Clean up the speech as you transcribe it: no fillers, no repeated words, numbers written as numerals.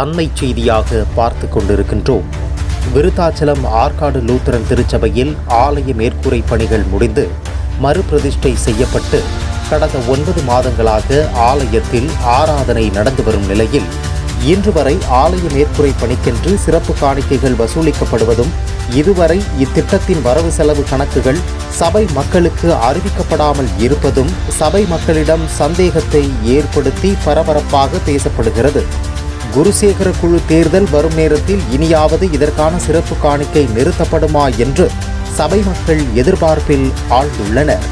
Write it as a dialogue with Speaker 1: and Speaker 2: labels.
Speaker 1: அண்மை செய்தியாக பார்த்து கொண்டிருக்கின்றோம். விருத்தாச்சலம் ஆற்காடு லூத்தரன் திருச்சபையில் ஆலய மேற்கூரை பணிகள் முடிந்து மறுபிரதிஷ்டை செய்யப்பட்டு கடந்த 9 மாதங்களாக ஆலயத்தில் ஆராதனை நடந்து வரும் நிலையில் இன்று வரை ஆலய மேற்கூரை பணிக்கென்று சிறப்பு காணிக்கைகள் வசூலிக்கப்படுவதும் இதுவரை இத்திட்டத்தின் வரவு செலவு கணக்குகள் சபை மக்களுக்கு அறிவிக்கப்படாமல் இருப்பதும் சபை மக்களிடம் சந்தேகத்தை ஏற்படுத்தி பரபரப்பாக பேசப்படுகிறது. குருசேகர குழு தேர்தல் வரும் நேரத்தில் இனியாவது இதற்கான சிறப்பு காணிக்கை நிறுத்தப்படுமா என்று சபை மக்கள் எதிர்பார்ப்பில் ஆழ்ந்துள்ளனர்.